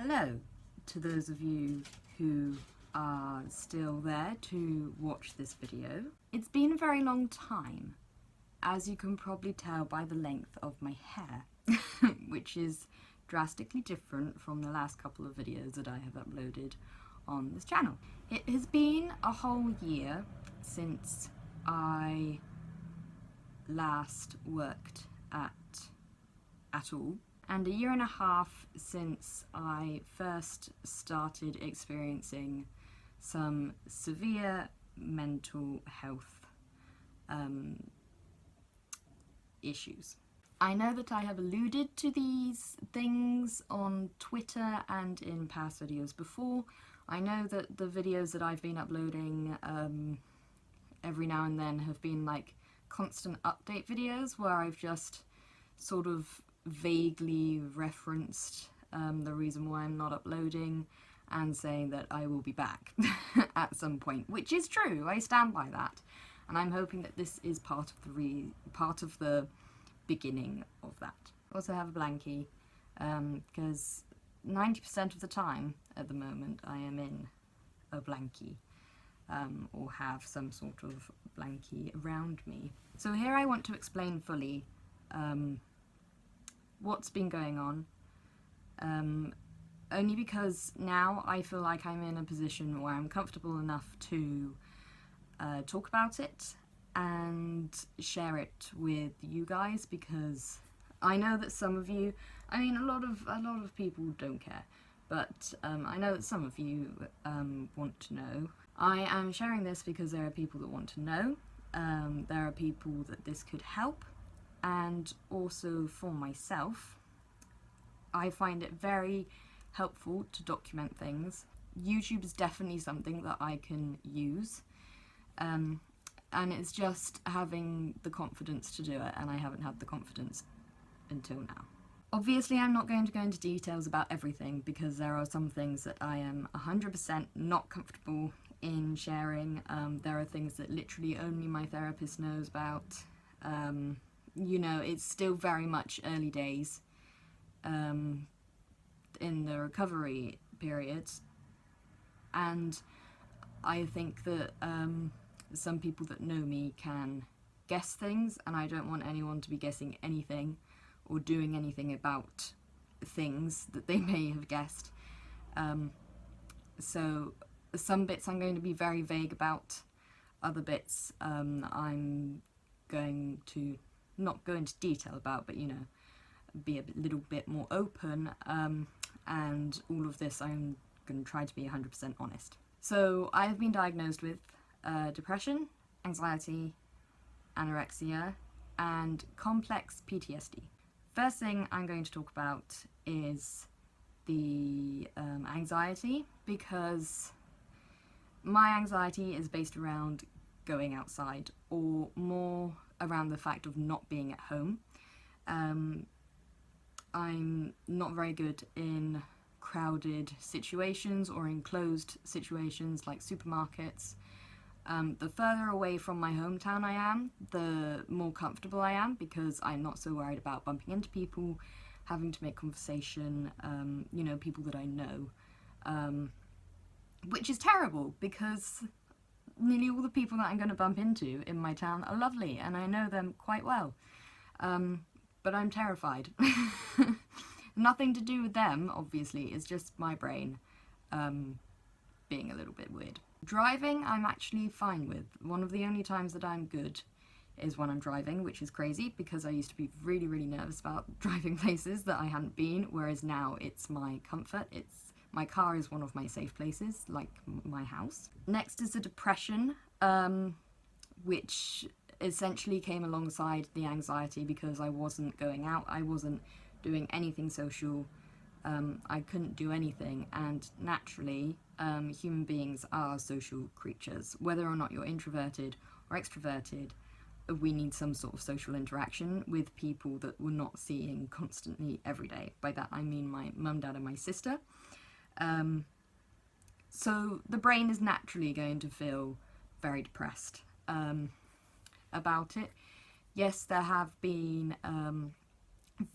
Hello to those of you who are still there to watch this video. It's been a very long time, as you can probably tell by the length of my hair, which is drastically different from the last couple of videos that I have uploaded on this channel. It has been a whole year since I last worked at all, and a year and a half since I first started experiencing some severe mental health issues. I know that I have alluded to these things on Twitter and in past videos before. I know that the videos that I've been uploading every now and then have been like constant update videos where I've just sort of vaguely referenced the reason why I'm not uploading and saying that I will be back at some point, which is true. I stand by that, and I'm hoping that this is part of the beginning of that. I also have a blankie because 90% of the time at the moment I am in a blankie or have some sort of blankie around me. So here I want to explain fully what's been going on, only because now I feel like I'm in a position where I'm comfortable enough to talk about it and share it with you guys, because I know that some of you, I mean a lot of people don't care, but I know that some of you want to know. I am sharing this because there are people that want to know, there are people that this could help, and also for myself, I find it very helpful to document things. YouTube is definitely something that I can use, and it's just having the confidence to do it, and I haven't had the confidence until now. Obviously I'm not going to go into details about everything, because there are some things that I am 100% not comfortable in sharing. There are things that literally only my therapist knows about. You know, it's still very much early days in the recovery period, and I think that some people that know me can guess things, and I don't want anyone to be guessing anything or doing anything about things that they may have guessed. So some bits I'm going to be very vague about, other bits I'm going to not go into detail about, but you know, be a little bit more open, and all of this I'm going to try to be 100% honest. So I've been diagnosed with depression, anxiety, anorexia, and complex PTSD. First thing I'm going to talk about is the anxiety, because my anxiety is based around going outside, or more around the fact of not being at home. I'm not very good in crowded situations or enclosed situations like supermarkets. The further away from my hometown I am, the more comfortable I am, because I'm not so worried about bumping into people, having to make conversation, you know, people that I know, which is terrible, because nearly all the people that I'm going to bump into in my town are lovely and I know them quite well, but I'm terrified. Nothing to do with them, obviously, it's just my brain being a little bit weird. Driving I'm actually fine with. One of the only times that I'm good is when I'm driving, which is crazy because I used to be really nervous about driving places that I hadn't been, whereas now it's my comfort. My car is one of my safe places, like my house. Next is the depression, which essentially came alongside the anxiety because I wasn't going out, I wasn't doing anything social, I couldn't do anything, and naturally human beings are social creatures. Whether or not you're introverted or extroverted, we need some sort of social interaction with people that we're not seeing constantly every day. By that I mean my mum, dad and my sister. So the brain is naturally going to feel very depressed about it. Yes, there have been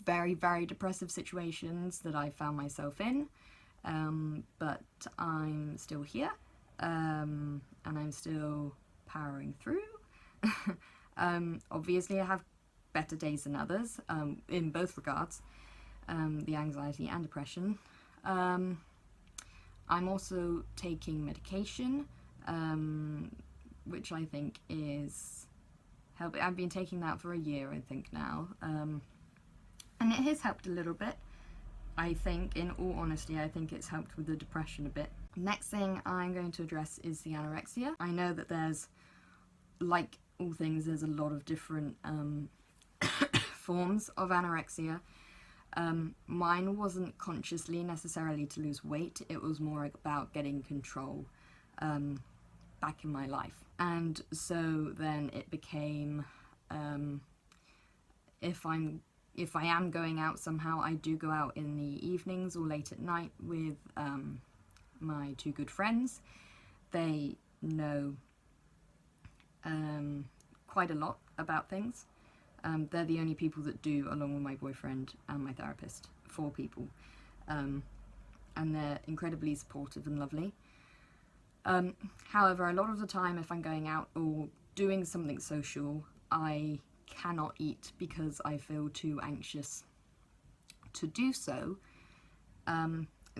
very depressive situations that I found myself in, but I'm still here, and I'm still powering through. Obviously I have better days than others, in both regards, the anxiety and depression. I'm also taking medication, which I think is helping. I've been taking that for a year, I think now, and it has helped a little bit. I think, in all honesty, I think it's helped with the depression a bit. Next thing I'm going to address is the anorexia. I know that there's, like all things, there's a lot of different forms of anorexia. Mine wasn't consciously necessarily to lose weight, it was more about getting control back in my life. And so then it became, if I am going out somehow, I do go out in the evenings or late at night with my two good friends. They know quite a lot about things. They're the only people that do, along with my boyfriend and my therapist, 4 people. And they're incredibly supportive and lovely. However, a lot of the time if I'm going out or doing something social, I cannot eat because I feel too anxious to do so.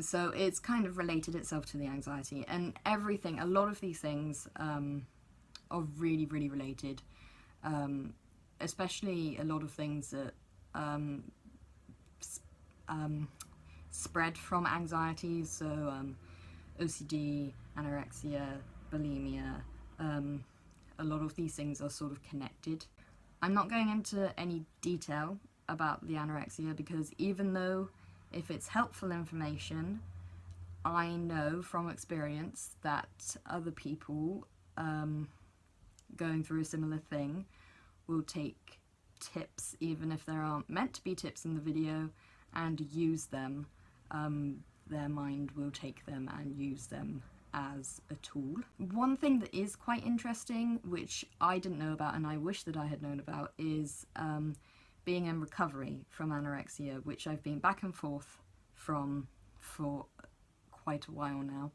So it's kind of related itself to the anxiety, and everything, a lot of these things are really, really related, especially a lot of things that spread from anxiety, so OCD, anorexia, bulimia, a lot of these things are sort of connected. I'm not going into any detail about the anorexia because even though if it's helpful information, I know from experience that other people going through a similar thing will take tips, even if there aren't meant to be tips in the video, and use them. Their mind will take them and use them as a tool. One thing that is quite interesting, which I didn't know about and I wish that I had known about, is being in recovery from anorexia, which I've been back and forth from for quite a while now.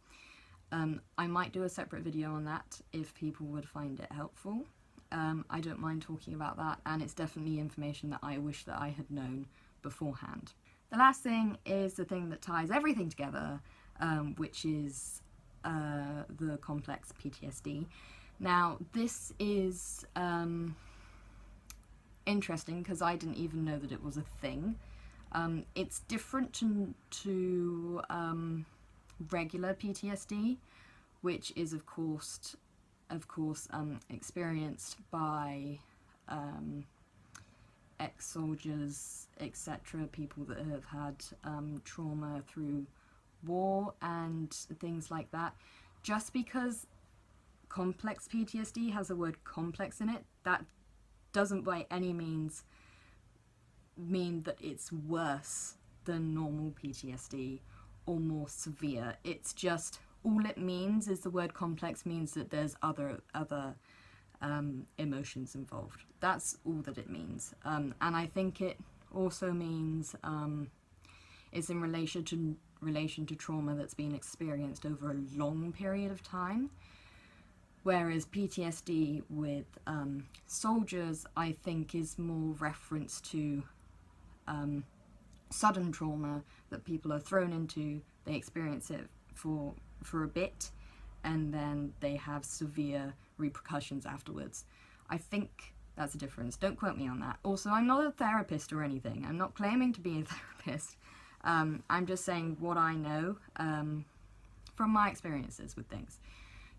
I might do a separate video on that if people would find it helpful. I don't mind talking about that, and it's definitely information that I wish that I had known beforehand. The last thing is the thing that ties everything together, which is the complex PTSD. Now, this is interesting because I didn't even know that it was a thing. It's different to regular PTSD, which is of course experienced by ex-soldiers, etc., people that have had trauma through war and things like that. Just because complex PTSD has the word complex in it, that doesn't by any means mean that it's worse than normal PTSD or more severe. It's just, all it means is the word complex means that there's other emotions involved. That's all that it means. And I think it also means it's in relation to trauma that's been experienced over a long period of time. Whereas PTSD with soldiers, I think, is more reference to sudden trauma that people are thrown into. They experience it for a bit, and then they have severe repercussions afterwards. I think that's a difference. Don't quote me on that. Also, I'm not a therapist or anything. I'm not claiming to be a therapist. I'm just saying what I know from my experiences with things.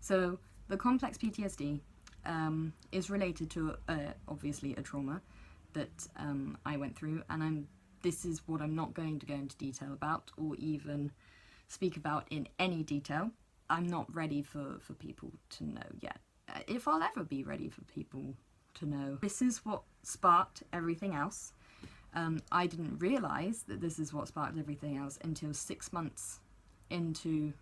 So the complex PTSD is related to obviously a trauma that I went through, and this is what I'm not going to go into detail about or even speak about in any detail. I'm not ready for people to know yet, if I'll ever be ready for people to know. This is what sparked everything else. I didn't realise that this is what sparked everything else until 6 months into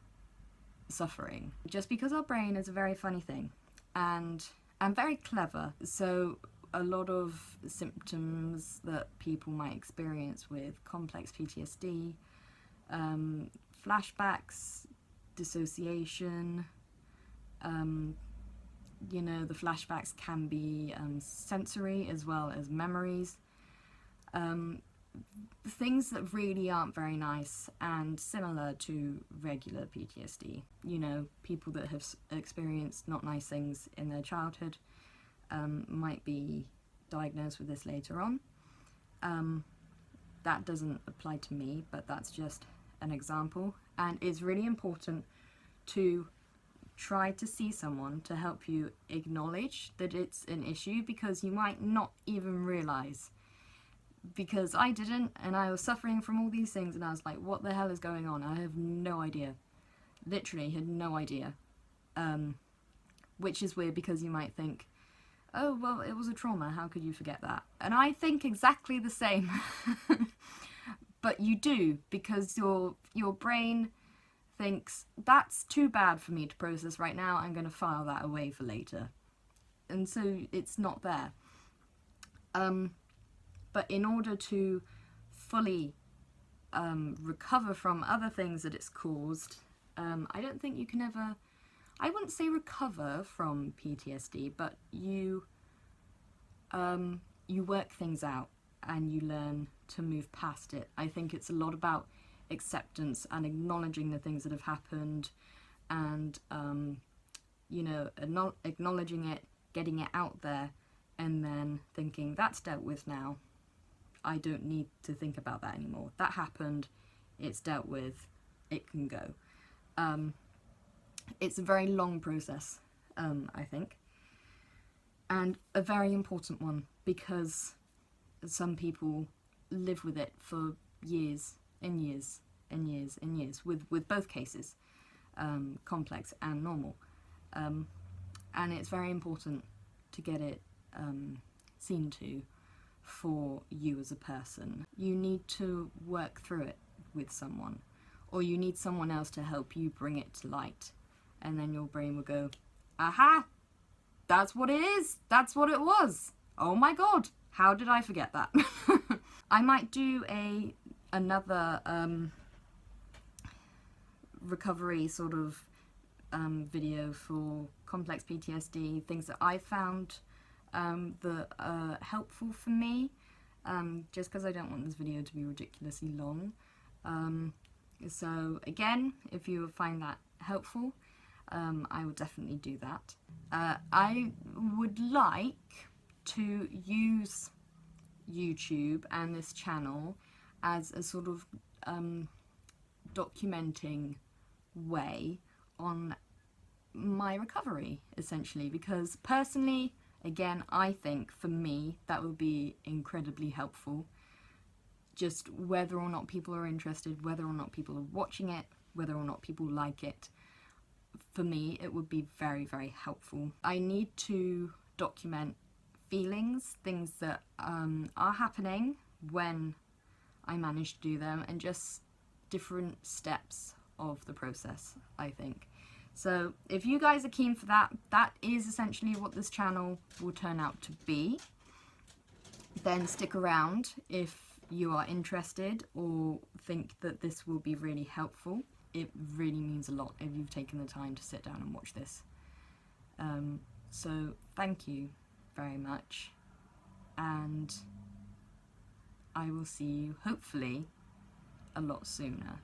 suffering. Just because our brain is a very funny thing and very clever, so a lot of symptoms that people might experience with complex PTSD, flashbacks, dissociation. You know, the flashbacks can be sensory as well as memories. Things that really aren't very nice and similar to regular PTSD. You know, people that have experienced not nice things in their childhood might be diagnosed with this later on. That doesn't apply to me, but that's just an example. And it's really important to try to see someone to help you acknowledge that it's an issue, because you might not even realise. Because I didn't, and I was suffering from all these things, and I was like, what the hell is going on? I have no idea. Literally had no idea. Which is weird, because you might think, oh, well, it was a trauma, how could you forget that? And I think exactly the same. But you do, because your brain thinks, that's too bad for me to process right now, I'm going to file that away for later. And so it's not there. But in order to fully recover from other things that it's caused, I don't think you can ever, I wouldn't say recover from PTSD, but you work things out and you learn to move past it. I think it's a lot about acceptance and acknowledging the things that have happened, and you know, acknowledging it, getting it out there, and then thinking, that's dealt with now. I don't need to think about that anymore. That happened, it's dealt with, it can go. It's a very long process, I think, and a very important one, because some people live with it for years and years and years and years, with both cases, complex and normal. And it's very important to get it seen to for you as a person. You need to work through it with someone, or you need someone else to help you bring it to light, and then your brain will go, aha, that's what it is, that's what it was, oh my god, how did I forget that? I might do another recovery sort of video for complex PTSD, things that I found that are helpful for me, just because I don't want this video to be ridiculously long. So again, if you find that helpful, I will definitely do that. I would like to use YouTube and this channel as a sort of documenting way on my recovery, essentially, because personally, again, I think for me that would be incredibly helpful. Just whether or not people are interested, whether or not people are watching it, whether or not people like it, for me it would be very, very helpful. I need to document feelings, things that are happening when I manage to do them, and just different steps of the process, I think. So if you guys are keen for that, that is essentially what this channel will turn out to be. Then stick around if you are interested or think that this will be really helpful. It really means a lot if you've taken the time to sit down and watch this. So thank you very much, and I will see you hopefully a lot sooner.